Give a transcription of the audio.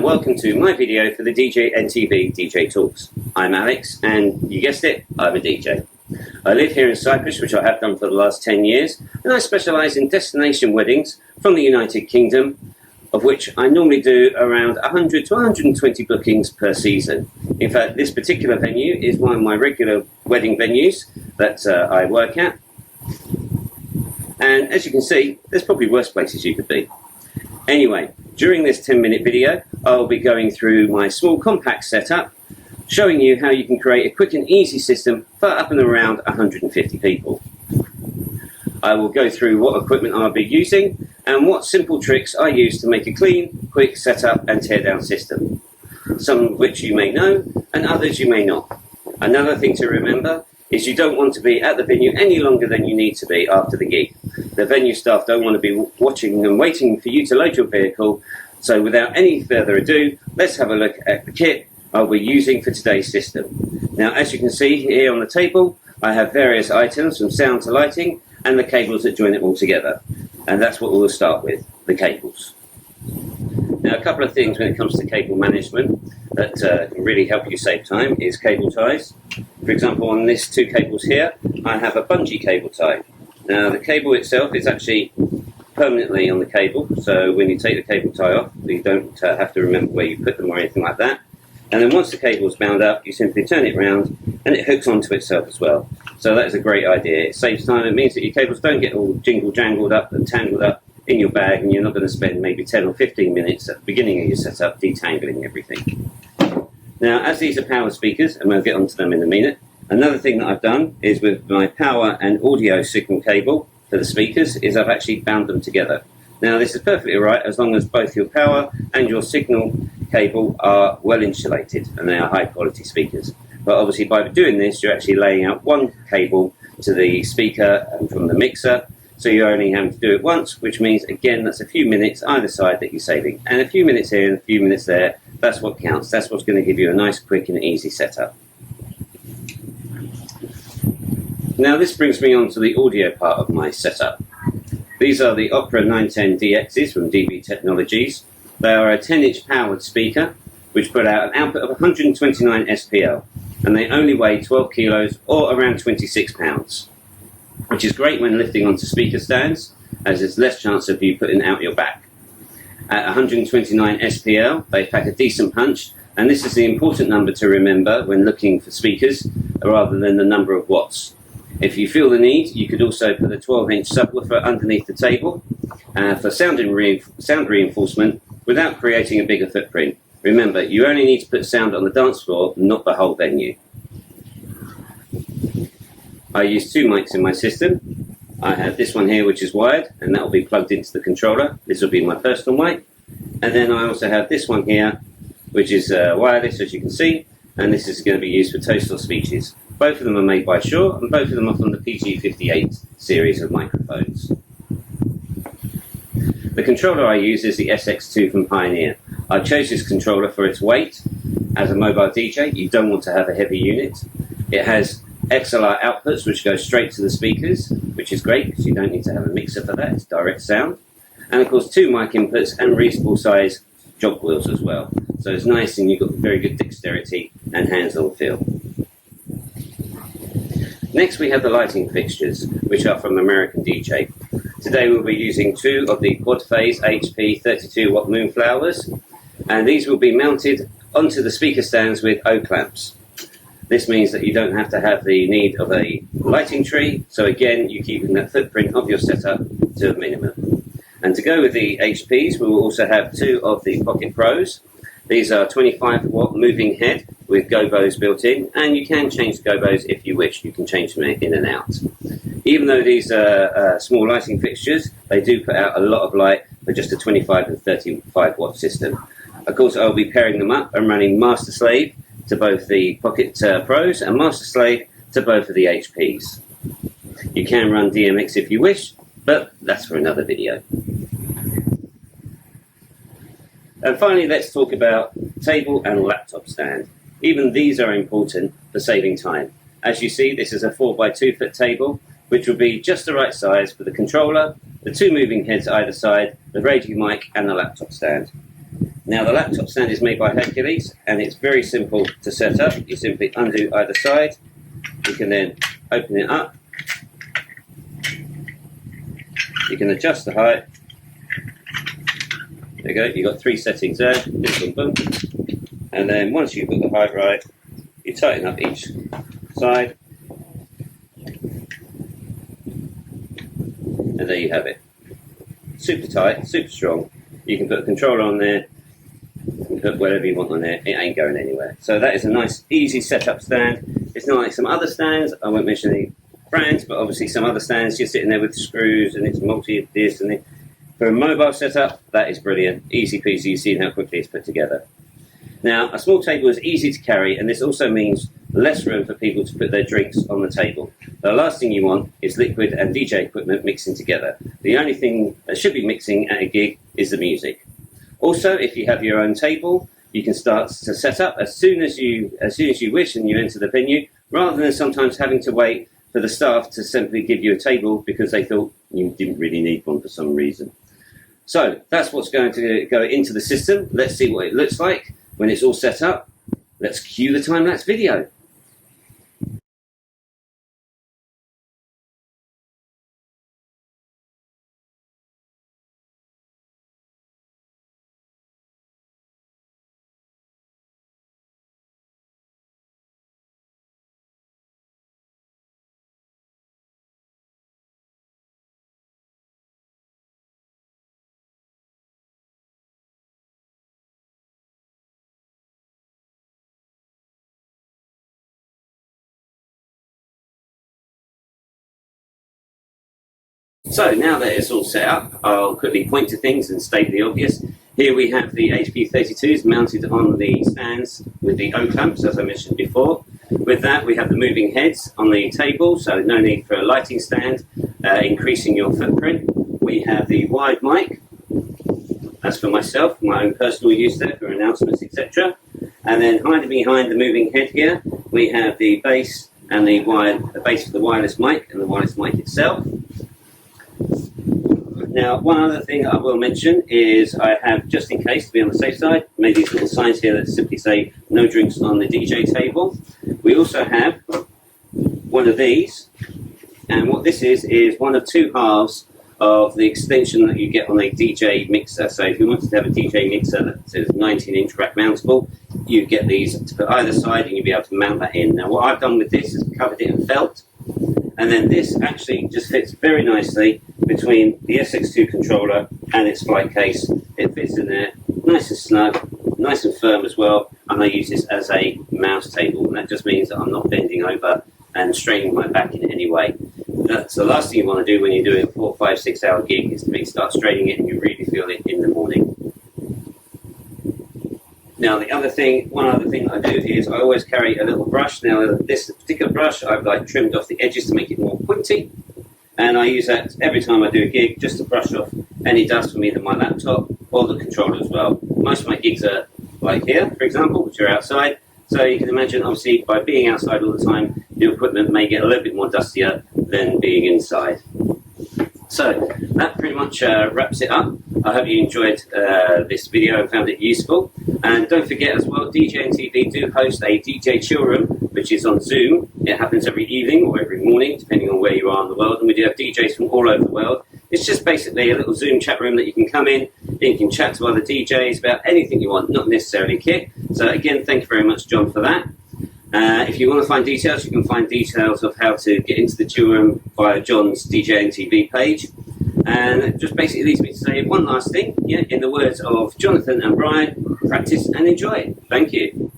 and welcome to my video for the DJNTV DJ Talks. I'm Alex, and you guessed it, I'm a DJ. I live here in Cyprus, which I have done for the last 10 years, and I specialise in destination weddings from the United Kingdom, of which I normally do around 100 to 120 bookings per season. In fact, this particular venue is one of my regular wedding venues that I work at. And as you can see, there's probably worse places you could be. Anyway, during this 10-minute video, I'll be going through my small compact setup, showing you how you can create a quick and easy system for up and around 150 people. I will go through what equipment I'll be using and what simple tricks I use to make a clean, quick setup and teardown system. Some of which you may know and others you may not. Another thing to remember is you don't want to be at the venue any longer than you need to be after the gig. The venue staff don't want to be watching and waiting for you to load your vehicle. So without any further ado, let's have a look at the kit I'll be using for today's system. Now, as you can see here on the table, I have various items from sound to lighting and the cables that join it all together. And that's what we'll start with, the cables. Now, a couple of things when it comes to cable management that can really help you save time is cable ties. For example, on these two cables here, I have a bungee cable tie. Now, the cable itself is actually permanently on the cable, so when you take the cable tie off, you don't have to remember where you put them or anything like that. And then once the cable is bound up, you simply turn it round and it hooks onto itself as well. So that is a great idea. It saves time. It means that your cables don't get all jangled up and tangled up in your bag, and you're not going to spend maybe 10 or 15 minutes at the beginning of your setup detangling everything. Now, as these are power speakers, and we'll get onto them in a minute, another thing that I've done is with my power and audio signal cable for the speakers is I've actually bound them together. Now, this is perfectly right as long as both your power and your signal cable are well insulated and they are high quality speakers. But obviously by doing this, you're actually laying out one cable to the speaker and from the mixer. So you're only having to do it once, which means, again, that's a few minutes either side that you're saving. And a few minutes here and a few minutes there, that's what counts. That's what's going to give you a nice, quick and easy setup. Now this brings me on to the audio part of my setup. These are the Opera 910 DXs from DB Technologies. They are a 10-inch powered speaker, which put out an output of 129 SPL. And they only weigh 12 kilos or around 26 pounds. Which is great when lifting onto speaker stands, as there's less chance of you putting out your back. At 129 SPL, they pack a decent punch, and this is the important number to remember when looking for speakers, rather than the number of watts. If you feel the need, you could also put a 12-inch subwoofer underneath the table for sound reinforcement without creating a bigger footprint. Remember, you only need to put sound on the dance floor, not the whole venue. I use two mics in my system. I have this one here which is wired, and that will be plugged into the controller. This will be my personal mic. And then I also have this one here which is wireless, as you can see, and this is going to be used for toast or speeches. Both of them are made by Shaw, and both of them are from the PG58 series of microphones. The controller I use is the SX2 from Pioneer. I chose this controller for its weight. As a mobile DJ, you don't want to have a heavy unit. It has XLR outputs which go straight to the speakers, which is great because you don't need to have a mixer for that, it's direct sound. And of course 2 mic inputs and reasonable size jog wheels as well. So it's nice and you've got very good dexterity and hands-on feel. Next we have the lighting fixtures, which are from American DJ. Today we'll be using 2 of the quad phase HP 32 watt moonflowers, and these will be mounted onto the speaker stands with O clamps. This means that you don't have to have the need of a lighting tree, so again, you're keeping that footprint of your setup to a minimum. And to go with the HPs, we will also have 2 of the Pocket Pros. These are 25 watt moving head with gobos built in, and you can change the gobos if you wish. You can change them in and out. Even though these are small lighting fixtures, they do put out a lot of light for just a 25 and 35 watt system. Of course, I'll be pairing them up and running master slave to both the Pocket Pros and master slave to both of the HPs. You can run DMX if you wish, but that's for another video. And finally, let's talk about table and laptop stand. Even these are important for saving time. As you see, this is a 4x2 foot table, which will be just the right size for the controller, the 2 moving heads either side, the radio mic and the laptop stand. Now the laptop stand is made by Hercules and it's very simple to set up. You simply undo either side. You can then open it up. You can adjust the height. There you go, you've got 3 settings there. Boom, boom, boom. And then once you've got the height right, you tighten up each side. And there you have it. Super tight, super strong. You can put a controller on there. You can put whatever you want on there. It ain't going anywhere. So that is a nice, easy setup stand. It's not like some other stands. I won't mention any brands, but obviously some other stands, you're sitting there with screws and it's multi-this and it. For a mobile setup, that is brilliant. Easy peasy, you've seen how quickly it's put together. Now, a small table is easy to carry, and this also means less room for people to put their drinks on the table. The last thing you want is liquid and DJ equipment mixing together. The only thing that should be mixing at a gig is the music. Also, if you have your own table, you can start to set up as soon as you wish and you enter the venue, rather than sometimes having to wait for the staff to simply give you a table because they thought you didn't really need one for some reason. So that's what's going to go into the system. Let's see what it looks like when it's all set up. Let's cue the time-lapse video. So now that it's all set up, I'll quickly point to things and state the obvious. Here we have the HP32s mounted on the stands with the O-clamps, as I mentioned before. With that, we have the moving heads on the table, so no need for a lighting stand, increasing your footprint. We have the wide mic. That's for myself, my own personal use there for announcements, etc. And then hiding behind the moving headgear, we have the bass and the bass for the wireless mic and the wireless mic itself. Now, one other thing I will mention is I have, just in case, to be on the safe side, made these little signs here that simply say no drinks on the DJ table. We also have one of these, and what this is one of 2 halves of the extension that you get on a DJ mixer. So if you wanted to have a DJ mixer that says 19-inch rack mountable, you get these to put either side and you'll be able to mount that in. Now, what I've done with this is covered it in felt, and then this actually just fits very nicely between the SX2 controller and its flight case. It fits in there nice and snug, nice and firm as well, and I use this as a mouse table, and that just means that I'm not bending over and straining my back in any way. That's the last thing you want to do when you're doing a 4, 5, 6 hour gig, is to start straining it and you really feel it in the morning. Now one other thing I do is I always carry a little brush. Now this particular brush I've trimmed off the edges to make it more pointy, and I use that every time I do a gig just to brush off any dust from either my laptop or the controller as well. Most of my gigs are like here, for example, which are outside, so you can imagine obviously by being outside all the time your equipment may get a little bit more dustier than being inside. So that pretty much wraps it up. I hope you enjoyed this video and found it useful. And don't forget as well, DJNTV do host a DJ chill room, which is on Zoom. It happens every evening or every morning, depending on where you are in the world. And we do have DJs from all over the world. It's just basically a little Zoom chat room that you can come in, and you can chat to other DJs about anything you want, not necessarily kit. So again, thank you very much, John, for that. If you want to find details, you can find details of how to get into the chill room via John's DJNTV page. And it just basically leaves me to say one last thing. Yeah, in the words of Jonathan and Brian, practice and enjoy. Thank you.